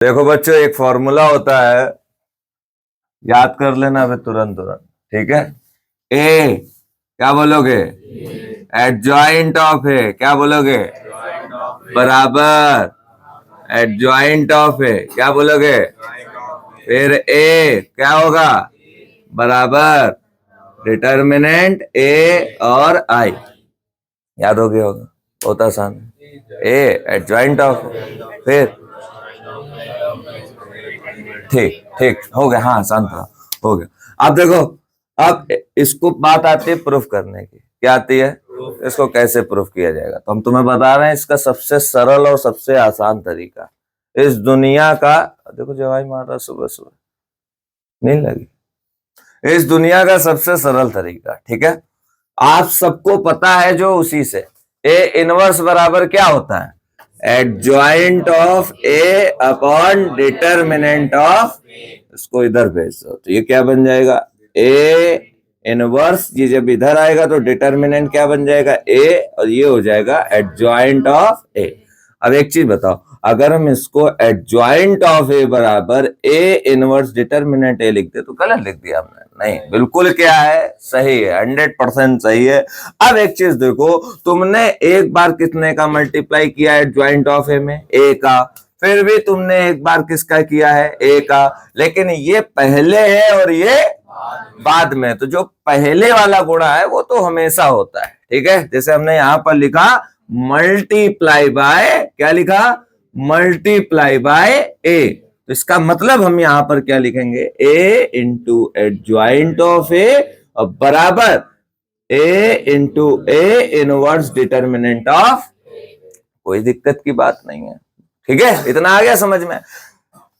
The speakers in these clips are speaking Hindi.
देखो बच्चों, एक फॉर्मूला होता है, याद कर लेना अभी तुरंत तुरंत। ठीक है। ए क्या बोलोगे? एडजॉइंट ऑफ ए क्या बोलोगे? बराबर एडजॉइंट ऑफ ए क्या बोलोगे? फिर ए क्या होगा? बराबर डिटर्मिनेंट ए और आई। याद हो गया होगा, बहुत आसान है। ए एडजॉइंट ऑफ, फिर ठीक ठीक हो गया। हाँ शांत रहो, हो गया। अब देखो, अब इसको बात आती है प्रूफ करने की। क्या आती है? इसको कैसे प्रूफ किया जाएगा? तो हम तुम्हें बता रहे हैं इसका सबसे सरल और सबसे आसान तरीका इस दुनिया का। देखो जवाई मार रहा सुबह सुबह, नहीं लगी? इस दुनिया का सबसे सरल तरीका, ठीक है, आप सबको पता है जो उसी से। ए इनवर्स बराबर क्या होता है? Adjoint of A upon determinant of. इसको इधर भेज दो तो ये क्या बन जाएगा? A inverse. ये जब इधर आएगा तो डिटर्मिनेंट क्या बन जाएगा? ए, और ये हो जाएगा एडजॉइंट ऑफ ए। अब एक चीज बताओ, अगर हम इसको एडजॉइंट ऑफ ए बराबर ए इनवर्स डिटर्मिनेंट ए लिखते तो गलत लिख दिया हमने? नहीं, बिल्कुल क्या है? सही है, 100% सही है। अब एक चीज देखो, तुमने एक बार कितने का मल्टीप्लाई किया है एडजॉइंट ऑफ ए में? ए का। फिर भी तुमने एक बार किसका किया है? ए का। लेकिन ये पहले है और ये बाद में, तो जो पहले वाला गुणा है वो तो हमेशा होता है। ठीक है, जैसे हमने यहां पर लिखा मल्टीप्लाई बाय, क्या लिखा? Multiply by A. तो इसका मतलब हम यहां पर क्या लिखेंगे? A into adjoint of A और बराबर A into A inverse determinant of. कोई दिक्कत की बात नहीं है। ठीक है, इतना आ गया समझ में?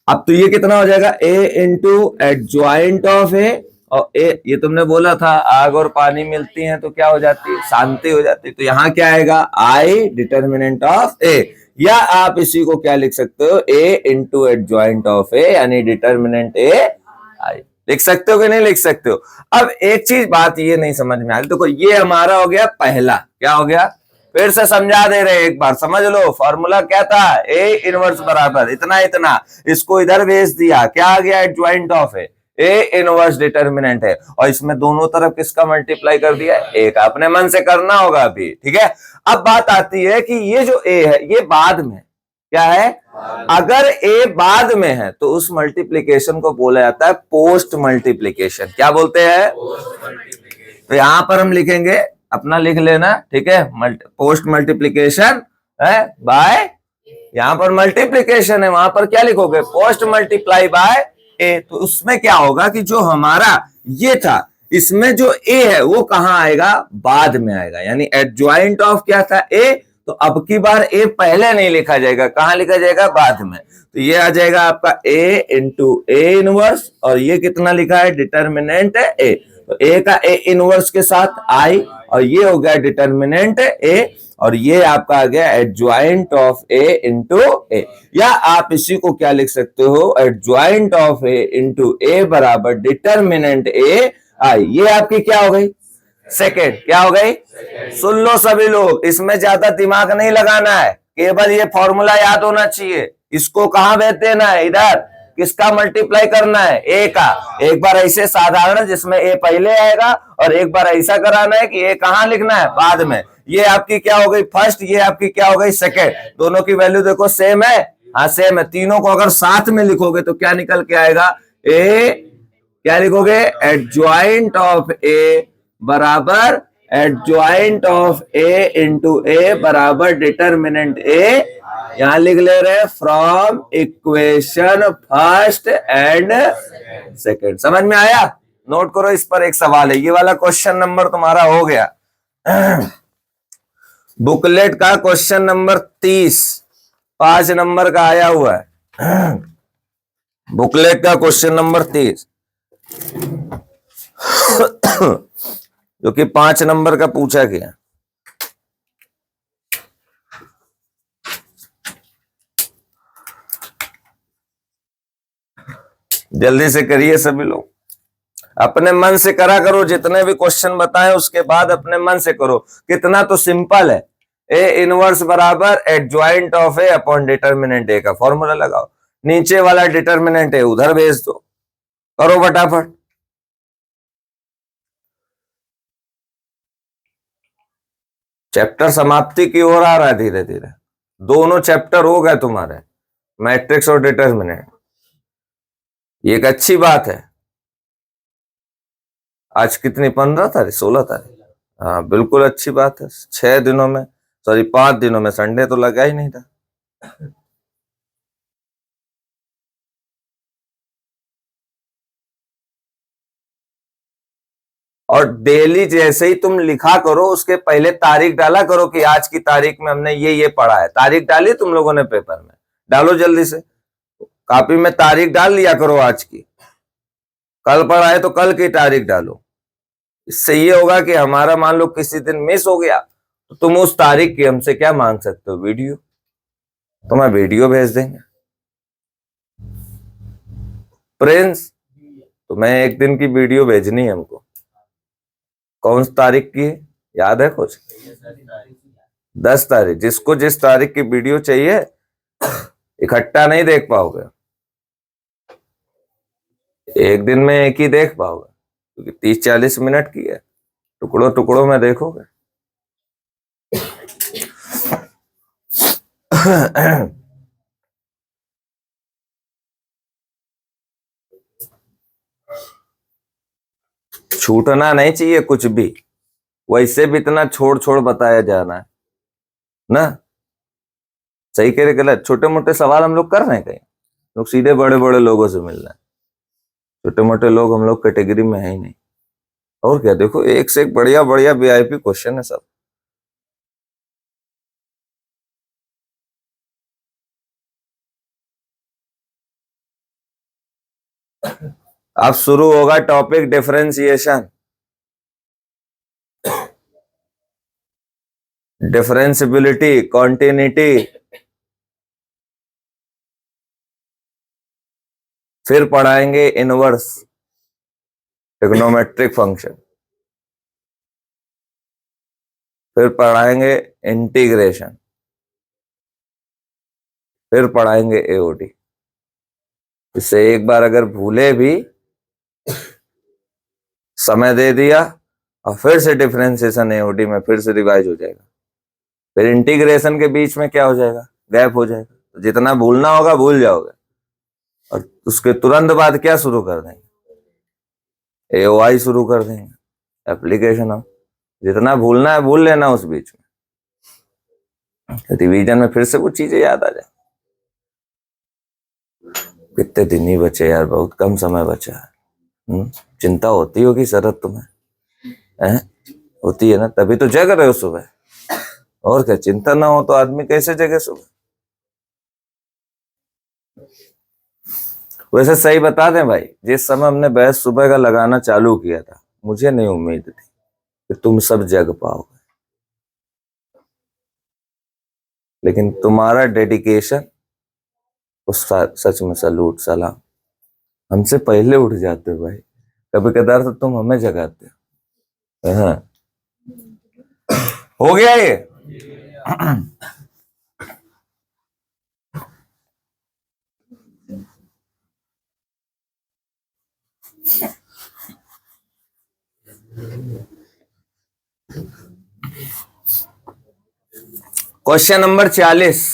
अब तो ये कितना हो जाएगा? ए इंटू एडजॉइंट ऑफ ए, और ए ये तुमने बोला था आग और पानी मिलती हैं तो क्या हो जाती है? शांति हो जाती है। तो यहाँ क्या आएगा? आई डिटर्मिनेंट ऑफ ए। या आप इसी को क्या लिख सकते हो? ए इंटू एडजॉइंट ऑफ ए, यानी डिटर्मिनेंट ए आई। लिख सकते हो कि नहीं लिख सकते हो? अब एक चीज बात ये नहीं समझ में आ रही, देखो ये हमारा हो गया पहला। क्या हो गया? फिर से समझा दे रहे, एक बार समझ लो। फॉर्मूला क्या था? ए इनवर्स बराबर इतना इतना, इसको इधर भेज दिया, क्या आ गया? Adjoint of A. A inverse determinant है और इसमें दोनों तरफ किसका मल्टीप्लाई कर दिया? ए का। अपने मन से करना होगा अभी। ठीक है, अब बात आती है कि ये जो ए है ये बाद में क्या है? अगर ए बाद में है तो उस मल्टीप्लीकेशन को बोला जाता है पोस्ट मल्टीप्लीकेशन। क्या बोलते हैं? तो यहां पर हम लिखेंगे, अपना लिख लेना, ठीक है, पोस्ट मल्टीप्लीकेशन है बाय, यहां पर मल्टीप्लीकेशन है, वहां पर क्या लिखोगे? Post multiply by A. तो उसमें क्या होगा कि जो हमारा ये था, इसमें जो ए है वो कहां आएगा? बाद में आएगा। यानी एडजॉइंट ऑफ क्या था? ए। तो अब की बार ए पहले नहीं लिखा जाएगा, कहां लिखा जाएगा? बाद में। तो ये आ जाएगा आपका ए इंटू ए इनवर्स, और ये कितना लिखा है? डिटर्मिनेंट है ए। तो ए का ए इनवर्स के साथ आई, और ये हो गया डिटर्मिनेंट ए, और ये आपका आ गया एडजॉइंट ऑफ ए इंटू ए। या आप इसी को क्या लिख सकते हो? एडजॉइंट ऑफ ए इंटू ए बराबर डिटर्मिनेंट ए आई। ये आपकी क्या हो गई? सेकेंड। क्या हो गई? सुन लो सभी लोग, इसमें ज्यादा दिमाग नहीं लगाना है, केवल ये फॉर्मूला याद होना चाहिए। इसको कहां भेज देना है? इधर। किसका मल्टीप्लाई करना है? ए का। एक बार ऐसे साधारण जिसमें ए पहले आएगा, और एक बार ऐसा कराना है कि ए कहां लिखना है? बाद में। ये आपकी क्या हो गई? फर्स्ट। ये आपकी क्या हो गई? सेकेंड। दोनों की वैल्यू देखो सेम है। हाँ सेम है। तीनों को अगर साथ में लिखोगे तो क्या निकल के आएगा? ए क्या लिखोगे? एडजॉइंट ऑफ ए बराबर एडजॉइंट ऑफ ए इंटू ए बराबर डिटर्मिनेंट ए। यहां लिख ले रहे from equation first and second. समझ में आया? नोट करो, इस पर एक सवाल है, ये वाला क्वेश्चन नंबर तुम्हारा हो गया बुकलेट का क्वेश्चन नंबर 30, 5 नंबर का आया हुआ है बुकलेट का क्वेश्चन नंबर 30 जो कि 5 नंबर का पूछा गया। जल्दी से करिए सभी लोग, अपने मन से करा करो। जितने भी क्वेश्चन बताएं उसके बाद अपने मन से करो। कितना तो सिंपल है। ए इनवर्स बराबर adjoint of A upon determinant A का फॉर्मूला लगाओ। नीचे वाला डिटर्मिनेंट है उधर भेज दो, करो फटाफट। चैप्टर समाप्ति की ओर आ रहा है धीरे धीरे, दोनों चैप्टर हो गए तुम्हारे, मैट्रिक्स और डिटर्मिनेंट। ये एक अच्छी बात है। आज कितनी 15 तारीख 16 तारीख, हाँ बिल्कुल अच्छी बात है। 6 दिनों में, सॉरी 5 दिनों में संडे तो लगा ही नहीं था। और डेली जैसे ही तुम लिखा करो उसके पहले तारीख डाला करो कि आज की तारीख में हमने ये पढ़ा है। तारीख डाली तुम लोगों ने पेपर में, डालो जल्दी से, कॉपी में तारीख डाल लिया करो आज की। कल पढ़ा है तो कल की तारीख डालो। इससे ये होगा कि हमारा मान लो किसी दिन मिस हो गया तो तुम उस तारीख की हमसे क्या मांग सकते हो, वीडियो, तो मैं वीडियो भेज देंगे। प्रिंस, तो मैं एक दिन की वीडियो भेजनी है हमको। कौन सी तारीख की है, याद है कुछ? 10 तारीख। जिसको जिस तारीख की वीडियो चाहिए इकट्ठा नहीं देख पाओगे, एक दिन में एक ही देख पाओगे, क्योंकि 30-40 मिनट की है, टुकड़ों टुकड़ों में देखोगे। छूटना नहीं चाहिए कुछ भी, वैसे भी इतना छोड़ छोड़ बताया जाना है ना। सही कह रहे गलत, छोटे मोटे सवाल हम लोग कर रहे हैं कहीं, लोग सीधे बड़े बड़े लोगों से मिल रहे हैं। छोटे मोटे लोग हम लोग कैटेगरी में है ही नहीं। और क्या, देखो एक से एक बढ़िया बढ़िया वीआईपी क्वेश्चन है सब। अब शुरू होगा टॉपिक डिफरेंशिएशन, डिफरेंशिबिलिटी, कॉन्टिन्यूटी, फिर पढ़ाएंगे इनवर्स, ट्रिग्नोमेट्रिक फंक्शन, फिर पढ़ाएंगे इंटीग्रेशन, फिर पढ़ाएंगे एओडी। इससे एक बार अगर भूले भी, समय दे दिया और फिर से डिफरेंशिएशन एओडी में फिर से रिवाइज हो जाएगा। फिर इंटीग्रेशन के बीच में क्या हो जाएगा, गैप हो जाएगा, तो जितना भूलना होगा भूल जाओगे। और उसके तुरंत बाद क्या शुरू कर देंगे, एओआई शुरू कर देंगे, एप्लीकेशन ऑफ। जितना भूलना है भूल लेना, उस बीच में रिवीजन में फिर से वो चीजें याद आ जाए। कितने दिन ही बचे यार, बहुत कम समय बचा है। चिंता होती होगी शरद तुम्हें, होती है ना, तभी तो जग रहे हो सुबह। और क्या, चिंता ना हो तो आदमी कैसे जगे सुबह। वैसे सही बता दें भाई, जिस समय हमने बैच सुबह का लगाना चालू किया था, मुझे नहीं उम्मीद थी कि तुम सब जग पाओगे, लेकिन तुम्हारा डेडिकेशन, उस सच में सलूट सलाम। हमसे पहले उठ जाते हो भाई, कभी कदार तो तुम हमें जगाते हो। हाँ। हो गया ये। क्वेश्चन नंबर 40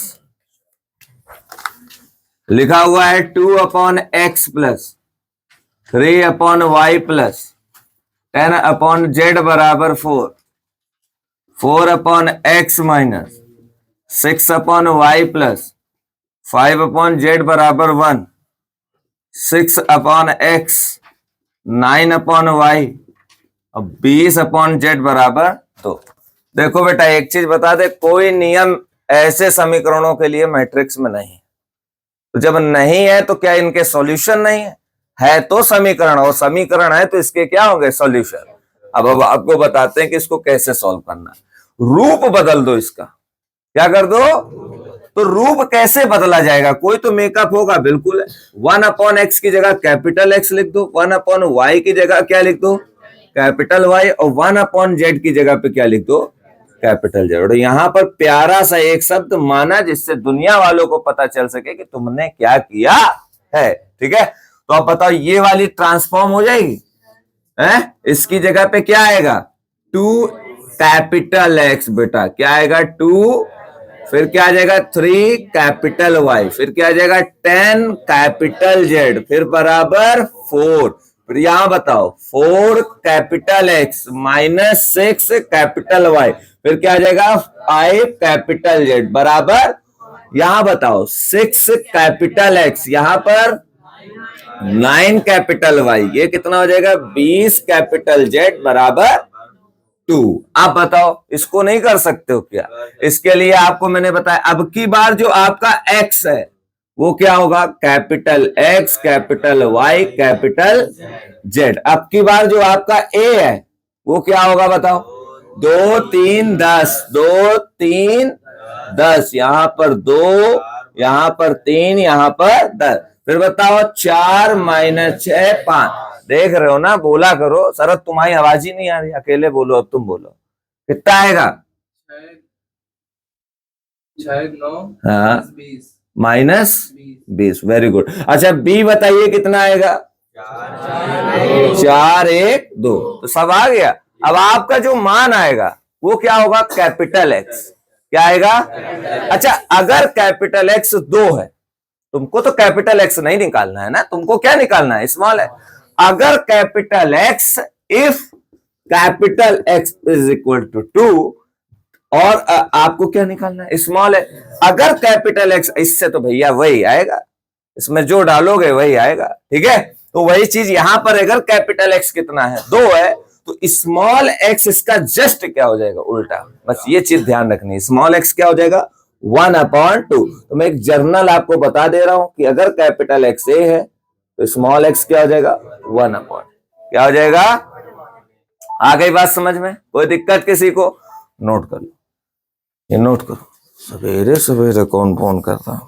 लिखा हुआ है 2/x plus 3/y plus 10/z बराबर 4, 4/x minus 6/y plus 5/z बराबर 1, 6/x 9/y और 20/z बराबर 2। देखो बेटा एक चीज बता दे, कोई नियम ऐसे समीकरणों के लिए मैट्रिक्स में नहीं है। तो जब नहीं है तो क्या इनके सॉल्यूशन नहीं है तो समीकरण, और समीकरण है तो इसके क्या होंगे, सॉल्यूशन। अब आपको बताते हैं कि इसको कैसे सॉल्व करना है। रूप बदल दो इसका, क्या कर दो, तो रूप कैसे बदला जाएगा, कोई तो मेकअप होगा, बिल्कुल। 1/x की जगह कैपिटल X लिख दो, 1/y की जगह क्या लिख दो, कैपिटल Y, और 1/z की जगह पे क्या लिख दो, कैपिटल जेड। यहां पर प्यारा सा एक शब्द माना जिससे दुनिया वालों को पता चल सके कि तुमने क्या किया है। ठीक है, तो अब बताओ ये वाली ट्रांसफॉर्म हो जाएगी है? इसकी जगह पे क्या आएगा? 2 कैपिटल एक्स बेटा, क्या आएगा? 2, फिर क्या आ जाएगा? 3 कैपिटल वाई, फिर क्या आ जाएगा? 10 कैपिटल जेड, फिर बराबर 4। फिर यहां बताओ 4 capital X minus 6 capital Y, फिर क्या आ जाएगा? 5 कैपिटल जेड बराबर, यहां बताओ 6 कैपिटल एक्स, यहां पर 9 कैपिटल वाई, ये कितना हो जाएगा? 20 कैपिटल जेड बराबर 2। आप बताओ इसको नहीं कर सकते हो क्या? इसके लिए आपको मैंने बताया अब की बार जो आपका x है वो क्या होगा? Capital X capital Y capital Z. अब की बार जो आपका a है वो क्या होगा बताओ? 2 3 10, 2 3 10, यहां पर 2, यहां पर 3, यहां पर 10, फिर बताओ 4 माइनस 6 5। देख रहे हो ना, बोला करो। शरद तुम्हारी आवाज ही नहीं आ रही, अकेले बोलो। अब तुम बोलो कितना आएगा? 9 हाँ माइनस 20, वेरी गुड। अच्छा बी बताइए कितना आएगा? 4 1 2, तो सब आ गया। अब आपका जो मान आएगा वो क्या होगा? Capital x. क्या आएगा? अच्छा अगर कैपिटल एक्स 2 है, तुमको तो कैपिटल एक्स नहीं निकालना है ना, तुमको क्या निकालना है? स्मॉल है। अगर capital X, if capital X is equal to 2, और आपको क्या निकालना है? स्मॉल है। अगर कैपिटल एक्स, इससे तो भैया वही आएगा, इसमें जो डालोगे वही आएगा। ठीक है, तो वही चीज यहां पर अगर कैपिटल एक्स कितना है? 2 है, तो स्मॉल एक्स इसका जस्ट क्या हो जाएगा? उल्टा। बस ये चीज ध्यान रखनी है, स्मॉल एक्स क्या हो जाएगा? 1/2। तो मैं एक जर्नल आपको बता दे रहा हूं कि अगर कैपिटल एक्स ए है तो स्मॉल एक्स क्या हो जाएगा? 1/, क्या हो जाएगा? आ गई बात समझ में? कोई दिक्कत किसी को? नोट कर लो, ये नोट करो। सवेरे सवेरे कौन फोन करता?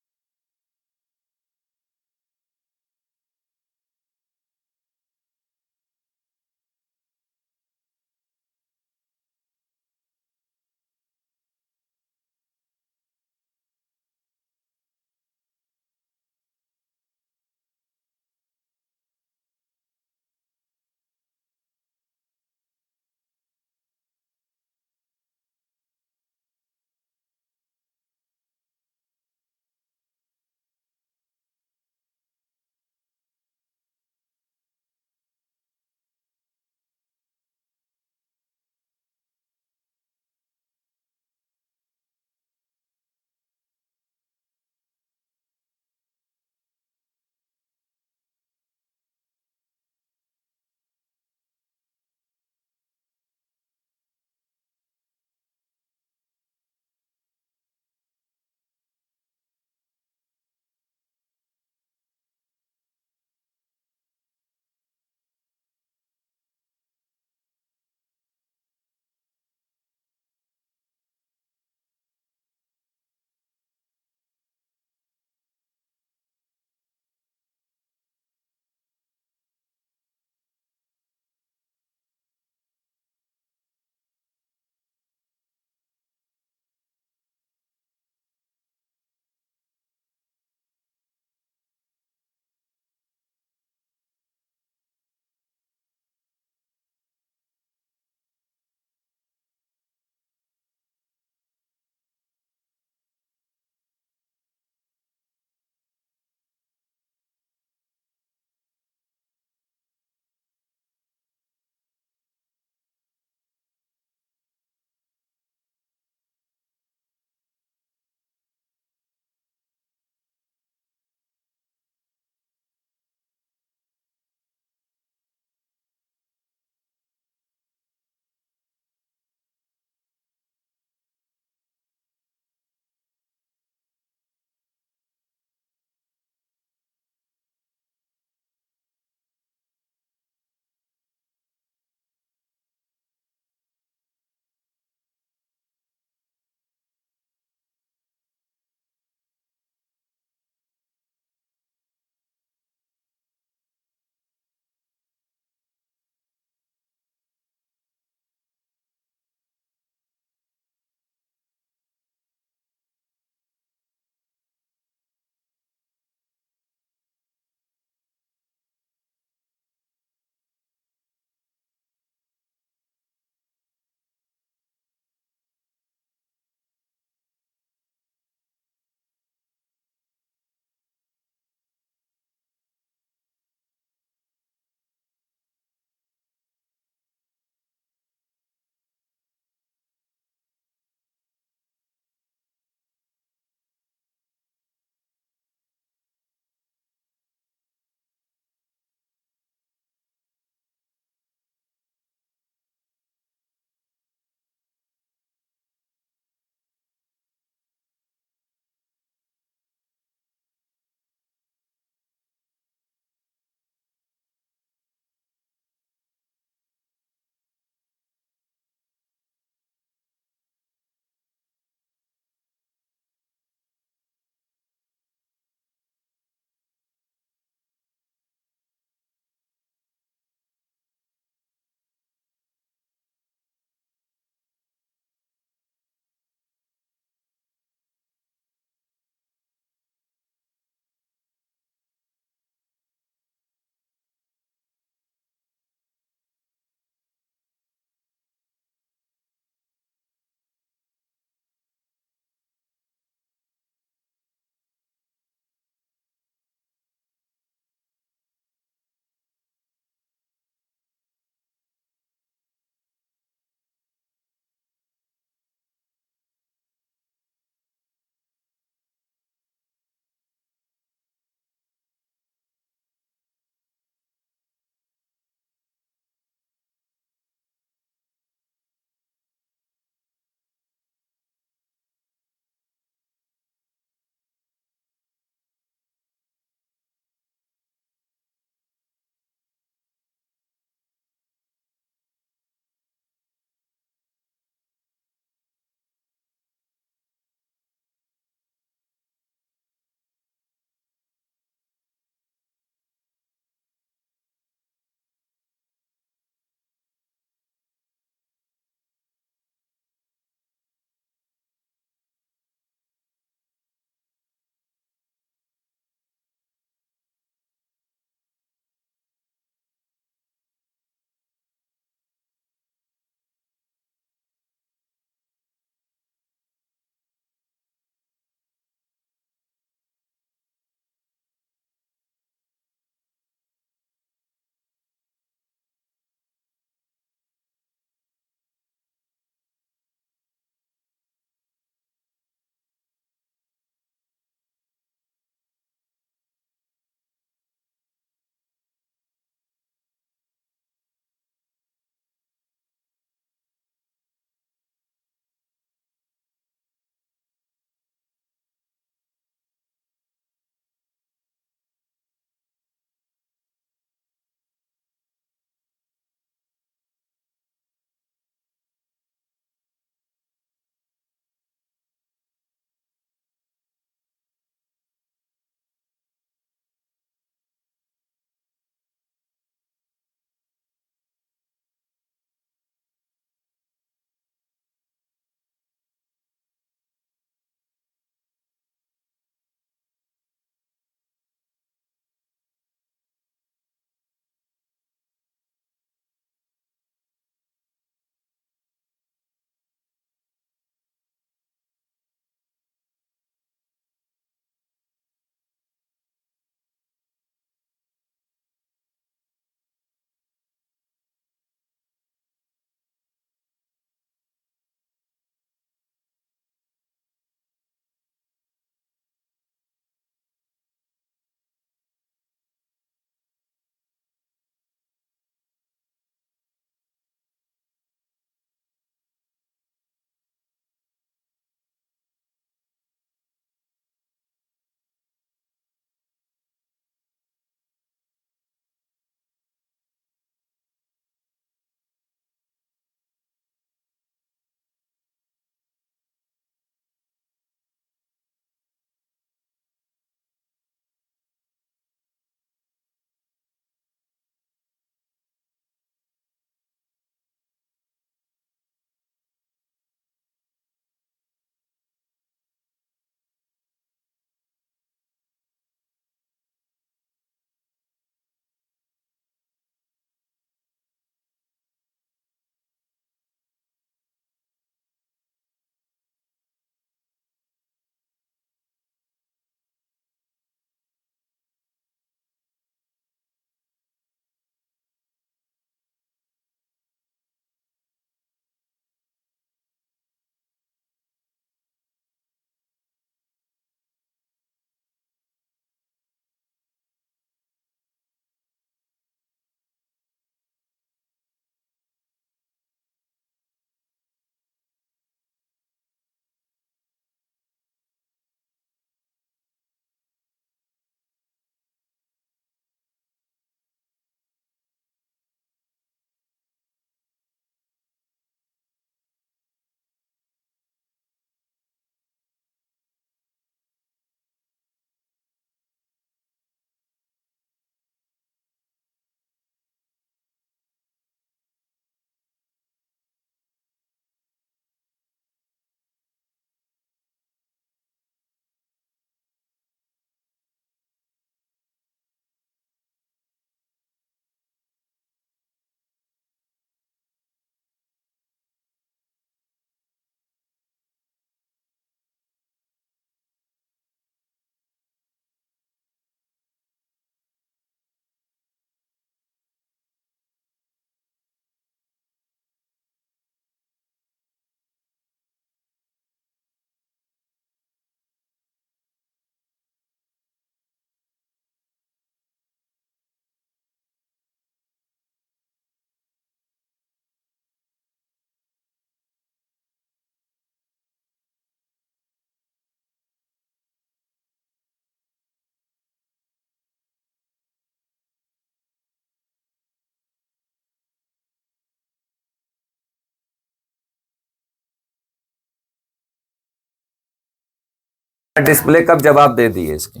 डिस्प्ले कब जवाब दे दिए इसके।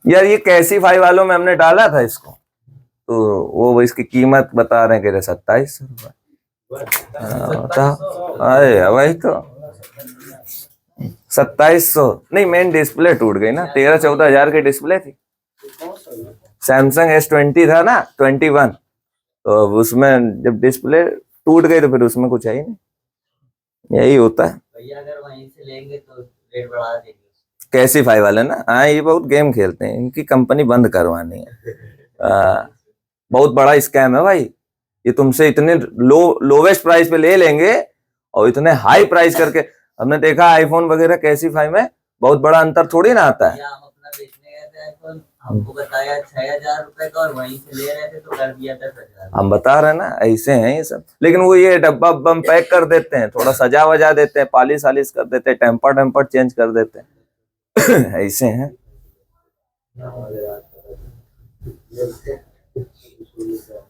यार ये कैसीफाई वालों में हमने डाला था इसको, तो वो इसकी कीमत बता रहे हैं कि 2700 रुपए। अरे वही तो 2700 नहीं, मेन डिस्प्ले टूट गई ना, 13-14 हजार की डिस्प्ले थी। सैमसंग S20 था ना, 21, तो उसमें जब डिस्प्ले टूट गई तो फिर उसमें कुछ है ही नहीं। यही होता है भैया, अगर वहीं से लेंगे तो रेट बढ़ा देंगे। कैसीफाई वाले ना, हाँ ये बहुत गेम खेलते हैं, इनकी कंपनी बंद करवानी है। बहुत बड़ा स्कैम है भाई ये, तुमसे इतने लोवेस्ट प्राइस पे ले लेंगे और इतने हाई प्राइस करके। हमने देखा आईफोन वगैरह कैसीफाई में बहुत बड़ा अंतर थोड़ी ना आता है। हम अपना बेचने गए थे आईफोन, हमको बताया 6000 रुपए का और वहीं से ले रहे थे तो कर दिया 10,000। हम बता रहे हैं ना, ऐसे हैं ये सब। लेकिन वो ये डब्बा बम पैक कर देते हैं, थोड़ा सजा वजा देते हैं, पॉलिश वालिश कर देते हैं, टेम्पर चेंज कर देते हैं। ऐसे हैं।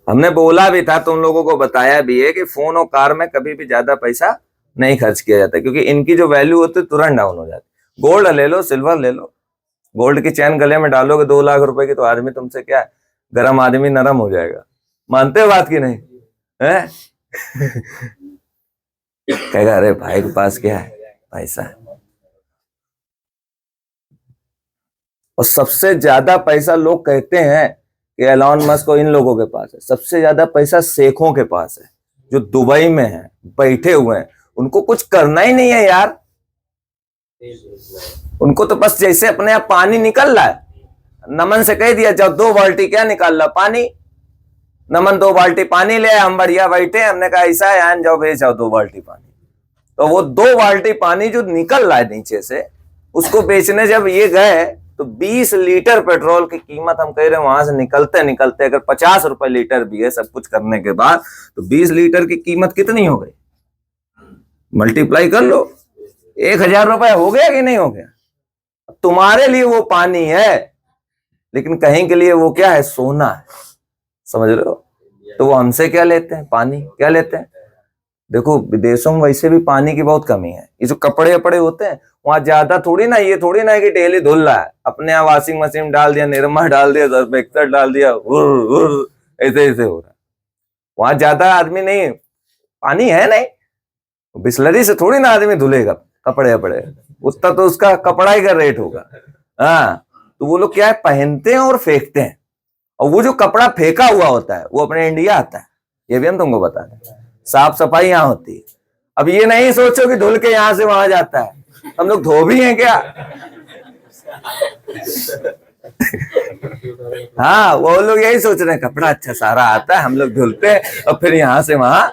हमने बोला भी था, तुम लोगों को बताया भी है कि फोन और कार में कभी भी ज्यादा पैसा नहीं खर्च किया जाता, क्योंकि इनकी जो वैल्यू होती है तुरंत डाउन हो जाती। गोल्ड ले लो, सिल्वर ले लो, गोल्ड की चैन गले में डालोगे 2 लाख रुपए की, तो आदमी तुमसे क्या है, गरम आदमी नरम हो जाएगा। मानते हो बात की नहीं है? कहेगा अरे भाई के पास क्या है, पैसा है। और सबसे ज्यादा पैसा लोग कहते हैं कि एलॉन मस्क को इन लोगों के पास है, सबसे ज्यादा पैसा शेखों के पास है, जो दुबई में है, बैठे हुए हैं। उनको कुछ करना ही नहीं है यार, उनको तो बस जैसे अपने आप पानी निकल रहा है, नमन से कह दिया जाओ 2 बाल्टी क्या निकाल रहा पानी, नमन 2 बाल्टी पानी ले, हम बढ़िया बैठे, हमने कहा ऐसा है आन जाओ भेज आओ 2 बाल्टी पानी। तो वो 2 बाल्टी पानी जो निकल रहा है नीचे से, उसको बेचने जब ये गए तो 20 लीटर पेट्रोल की कीमत हम कह रहे हैं वहां से निकलते निकलते अगर 50 रुपए लीटर भी है सब कुछ करने के बाद, तो 20 लीटर की कीमत कितनी हो गई, मल्टीप्लाई कर लो, 1000 रुपए हो गया कि नहीं हो गया। तुम्हारे लिए वो पानी है, लेकिन कहीं के लिए वो क्या है, सोना है, समझ रहे हो। तो वो हमसे क्या लेते हैं, पानी क्या लेते हैं। देखो विदेशों में वैसे भी पानी की बहुत कमी है, ये जो कपड़े वपड़े होते हैं वहां ज्यादा थोड़ी ना, ये थोड़ी ना कि डेली धुल रहा है, अपने यहाँ वॉशिंग मशीन डाल दिया, निरमा डाल दिया, सर्फ एक्सेल डाल दिया, ऐसे ऐसे हो रहा है। वहां ज्यादा आदमी नहीं, पानी है नहीं, बिस्लरी से थोड़ी ना आदमी धुलेगा कपड़े वपड़े, उतना तो उसका कपड़ा ही का रेट होगा। हाँ, तो वो लोग क्या है, पहनते हैं और फेंकते हैं, और वो जो कपड़ा फेंका हुआ होता है वो अपने इंडिया आता है, ये भी हम तुमको बता दें। साफ सफाई यहाँ होती है। अब ये नहीं सोचो कि धुल के यहां से वहां जाता है, हम लोग धोबी हैं क्या। हाँ, वो लोग यही सोच रहे हैं कपड़ा अच्छा सारा आता है, हम लोग धुलते हैं और फिर यहां से वहां।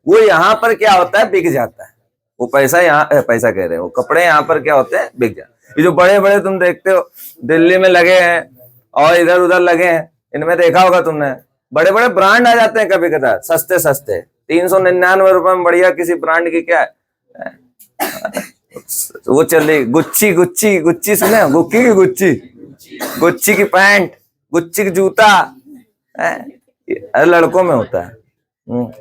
वो यहाँ पर क्या होता है, बिक जाता है वो पैसा, यहाँ पैसा कह रहे हैं, वो कपड़े यहाँ पर क्या होते हैं, बिक जाते हैं। ये जो बड़े बड़े तुम देखते हो दिल्ली में लगे हैं और इधर उधर लगे हैं, इनमें देखा होगा तुमने, बड़े बड़े ब्रांड आ जाते हैं कभी कभार, सस्ते सस्ते 399 रुपए में बढ़िया किसी ब्रांड की क्या है वो चल रही, गुच्ची गुच्ची गुच्ची सुने, गुक्की की गुच्ची, गुच्ची की पैंट, गुच्ची की जूता, अरे लड़कों में होता है,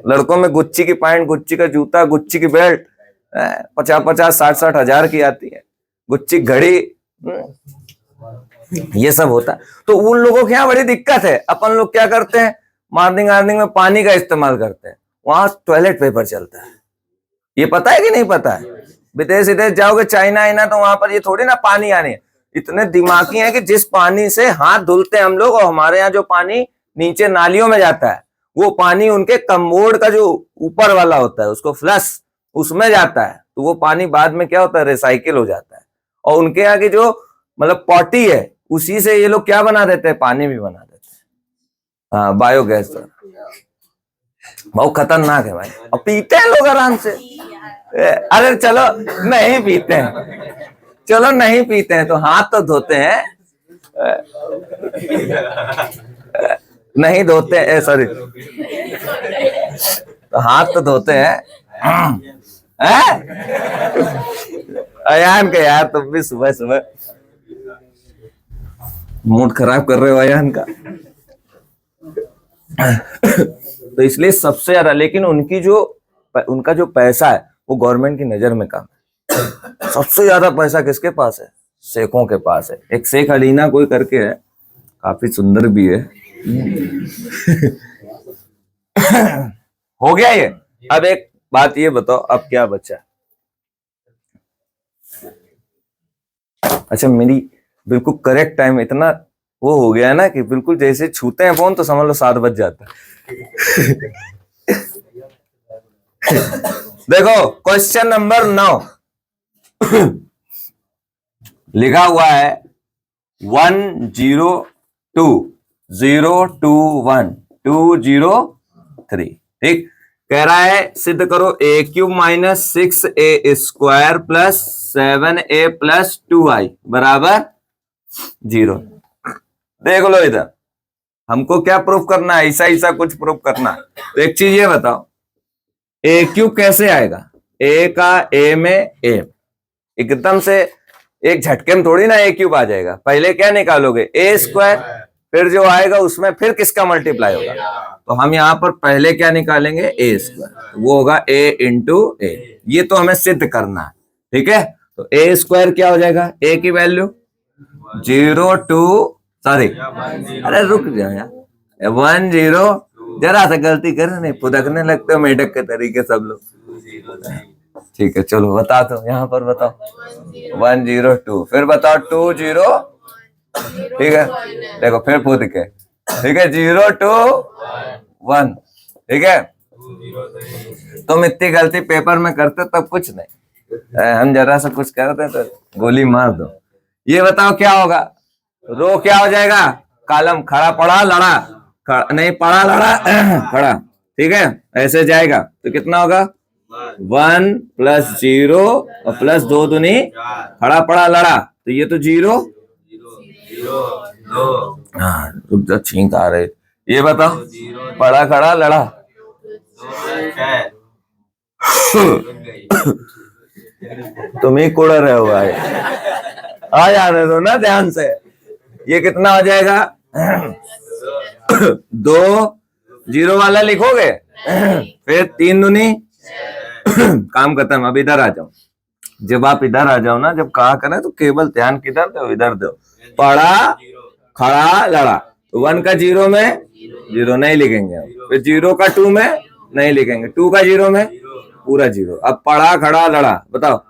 लड़कों में गुच्ची की पैंट, गुच्ची का जूता, गुच्ची की बेल्ट 50-50 60-60 हजार की आती है, गुच्ची घड़ी, ये सब होता है। तो उन लोगों के यहाँ बड़ी दिक्कत है। अपन लोग क्या करते हैं, मॉर्निंग में पानी का इस्तेमाल करते हैं, वहां टॉयलेट पेपर चलता है, ये पता है कि नहीं पता है। विदेश विदेश जाओगे चाइना आइना, तो वहां पर ये थोड़ी ना पानी आने, इतने दिमागी है कि जिस पानी से हाथ धुलते हैं हम लोग, और हमारे यहाँ जो पानी नीचे नालियों में जाता है, वो पानी उनके कमोड का जो ऊपर वाला होता है उसको फ्लश उसमें जाता है, तो वो पानी बाद में क्या होता है, रिसाइकिल हो जाता है। और उनके यहाँ की जो मतलब पॉटी है, उसी से ये लोग क्या बना देते हैं, पानी भी बना देते हैं। हाँ, बायोगैस बहुत खतरनाक है भाई, और पीते हैं लोग आराम से। अरे चलो नहीं पीते हैं, चलो नहीं पीते हैं तो हाथ तो धोते हैं, नहीं धोते हैं, सॉरी, तो हाथ तो धोते हैं। अयान के यार, तुम भी सुबह सुबह मूड खराब कर रहे हो अयान का। तो इसलिए सबसे ज्यादा, लेकिन उनका जो पैसा है वो गवर्नमेंट की नजर में कम है। सबसे ज्यादा पैसा किसके पास है? शेखों के पास है। एक शेख अलीना कोई करके है, काफी सुंदर भी है। हो गया ये। अब एक बात ये बताओ, अब क्या बचा? अच्छा, मेरी बिल्कुल करेक्ट टाइम इतना वो हो गया है ना कि बिल्कुल जैसे छूते हैं फोन तो समझ लो 7 बज जाता है। देखो क्वेश्चन नंबर 9 लिखा हुआ है 102.021.203। ठीक, कह रहा है सिद्ध करो A cube minus 6a square plus 7a plus 2i बराबर 0। देख लो इधर, हमको क्या प्रूफ करना है? ऐसा ऐसा कुछ प्रूफ करना है। तो एक चीज ये बताओ, ए क्यूब कैसे आएगा? ए का ए में ए, एकदम से एक झटके में थोड़ी ना ए क्यूब आ जाएगा। पहले क्या निकालोगे? ए स्क्वायर, फिर जो आएगा उसमें फिर किसका मल्टीप्लाई होगा? तो हम यहाँ पर पहले क्या निकालेंगे? ए स्क्वायर, वो होगा ए इंटू ए। ये तो हमें सिद्ध करना है, ठीक है। तो ए स्क्वायर क्या हो जाएगा? ए की वैल्यू 0.2 अरे रुक जाओ यार, 1.0 जरा सा गलती कर नहीं, फुदकने लगते हो मेढक के तरीके सब लोग। ठीक है चलो बता दो, यहाँ पर बताओ 102, फिर बताओ 20, ठीक है देखो फिर फुद के, ठीक है 0 2 1, ठीक है। तुम इतनी गलती पेपर में करते तब कुछ नहीं, हम जरा सा कुछ करते तो गोली मार दो। ये बताओ क्या होगा? रो क्या हो जाएगा? कॉलम खड़ा पड़ा लड़ा, नहीं पड़ा लड़ा खड़ा, ठीक है ऐसे जाएगा। तो कितना होगा? 1 प्लस 0 और प्लस 2 दूनी खड़ा पड़ा लड़ा, तो ये तो 0। हाँ रुक जा, छींक आ रहे। ये बताओ पड़ा खड़ा लड़ा, तुम ही कोड़ रहे हो भाई, आ जाने दो ना ध्यान से। ये कितना हो जाएगा? 2 0 वाला लिखोगे, फिर 3 दूनी काम खत्म। अब इधर आ जाओ, जब आप इधर आ जाओ ना, जब कहा करें तो केवल ध्यान किधर दो? इधर दो। पड़ा खड़ा लड़ा, तो 1 का 0 में 0 नहीं लिखेंगे, फिर 0 का 2 में नहीं लिखेंगे, 2 का 0 में पूरा 0। अब पड़ा खड़ा लड़ा, बताओ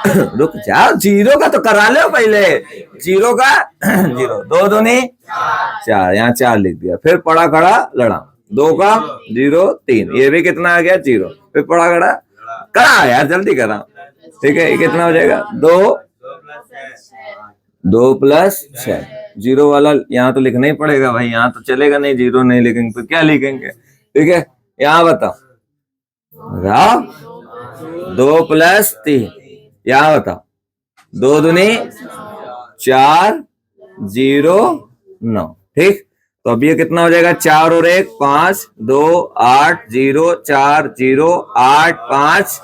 रुक जाओ, 0 का तो करा लो पहले, 0 का 0, 2 दूनी 4, यहाँ 4 लिख दिया। फिर पड़ा खड़ा लड़ा, 2 का 0 3, ये भी कितना आ गया? 0। फिर पड़ा खड़ा करा यार, जल्दी करा, ठीक है। ये कितना हो जाएगा? 2 प्लस 6, 0 वाला यहाँ तो लिखना ही पड़ेगा भाई, यहाँ तो चलेगा नहीं, 0 नहीं लिखेंगे तो क्या लिखेंगे, ठीक है। यहाँ बताओ 2 प्लस 3, यहाँ बताओ 2 दूनी 4 0 9, ठीक। तो अब ये कितना हो जाएगा? 4 और 1 5, 2 8 0 4 0 8 5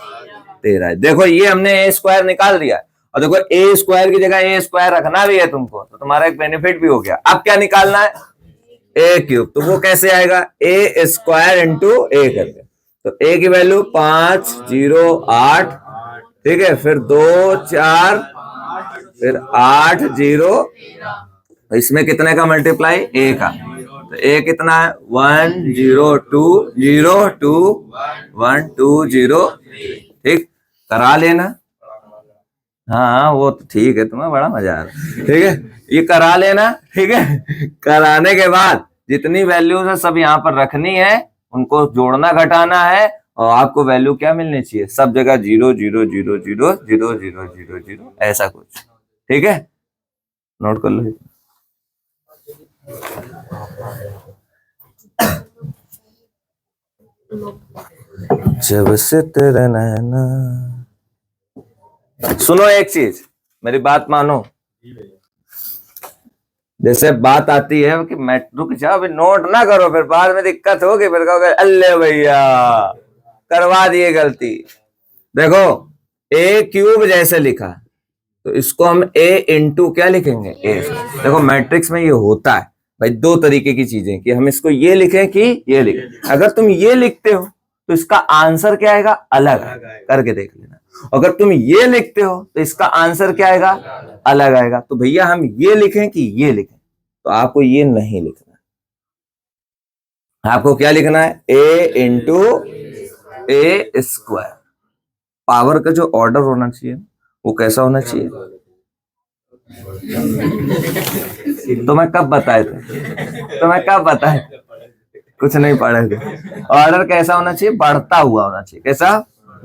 13। देखो ये हमने ए स्क्वायर निकाल दिया, और देखो ए स्क्वायर की जगह ए स्क्वायर रखना भी है तुमको, तो तुम्हारा एक बेनिफिट भी हो गया। अब क्या निकालना है? ए क्यूब। तो वो कैसे आएगा? ए स्क्वायर इंटू ए करके, तो ए की वैल्यू 5 0 8, ठीक है, फिर 2 4 फिर 8 0, तो इसमें कितने का मल्टीप्लाई? ए का। तो ए कितना है? 1 0 2 0 2 1 2 0, ठीक, करा लेना। हाँ वो तो ठीक है, तुम्हें बड़ा मजा आ रहा है, ठीक है। ये करा लेना, ठीक है। कराने के बाद जितनी वैल्यूज है सब यहाँ पर रखनी है, उनको जोड़ना घटाना है, और आपको वैल्यू क्या मिलनी चाहिए? सब जगह 0 0 0 0 0 0 0 0 ऐसा कुछ, ठीक है। नोट कर लो। जब से तेरा नैना, सुनो एक चीज, मेरी बात मानो। जैसे बात आती है कि मैं रुक जाओ, अभी नोट ना करो, फिर बाद में दिक्कत होगी, फिर कहोगे अल्ले भैया करवा दिए गलती। देखो ए क्यूब जैसे लिखा, तो इसको हम ए इंटू क्या लिखेंगे? ए। देखो मैट्रिक्स में ये होता है भाई, 2 तरीके की चीजें, कि हम इसको ये लिखें कि ये लिखें। अगर तुम ये लिखते हो तो इसका आंसर क्या आएगा? अलग करके देख लेना। अगर तुम ये लिखते हो तो इसका आंसर क्या आएगा, अलग आएगा। तो भैया हम ये लिखें कि ये लिखें, तो आपको ये नहीं लिखना है, आपको क्या लिखना है, a into A square. Power का जो ऑर्डर होना चाहिए वो कैसा होना चाहिए, तो मैं कब बताए थे, कुछ नहीं पढ़े थे। ऑर्डर कैसा होना चाहिए, बढ़ता हुआ होना चाहिए। कैसा,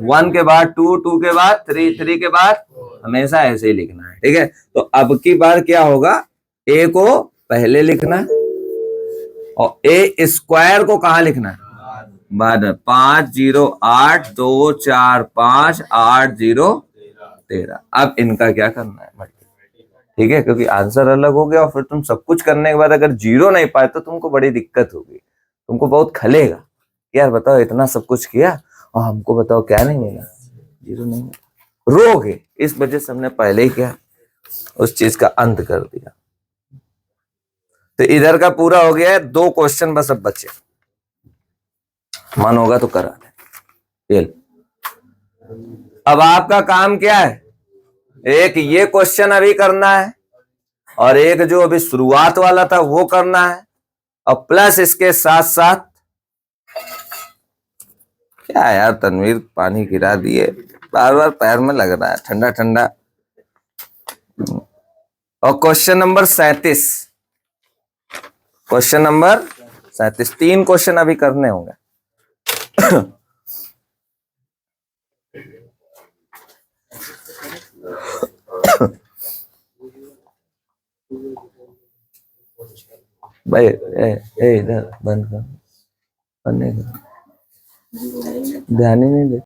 1 के बाद 2, 2 के बाद 3, 3 के बाद, हमेशा ऐसे ही लिखना है। ठीक है, तो अब की बार क्या होगा, ए को पहले लिखना है और ए स्क्वायर को कहाँ लिखना है, बाद में। 5 0 8 2 4 5 8 0 13। अब इनका क्या करना है, ठीक है, क्योंकि आंसर अलग हो गया और फिर तुम सब कुछ करने के बाद अगर जीरो नहीं पाए तो तुमको बड़ी दिक्कत होगी, तुमको बहुत खलेगा। यार बताओ इतना सब कुछ किया और हमको बताओ क्या नहीं मिला, जीरो नहीं मिला, रोगे। इस वजह से हमने पहले ही क्या, उस चीज का अंत कर दिया। तो इधर का पूरा हो गया है, 2 क्वेश्चन बस अब बचे, मन होगा तो करा दे। अब आपका काम क्या है, एक ये क्वेश्चन अभी करना है और एक जो अभी शुरुआत वाला था वो करना है, और प्लस इसके साथ साथ, क्या यार तनवीर पानी गिरा दिए, बार बार पैर में लग रहा है ठंडा ठंडा। और क्वेश्चन नंबर 37, 3 क्वेश्चन अभी करने होंगे। भाई इधर बंद कर, ध्यान ही नहीं दे।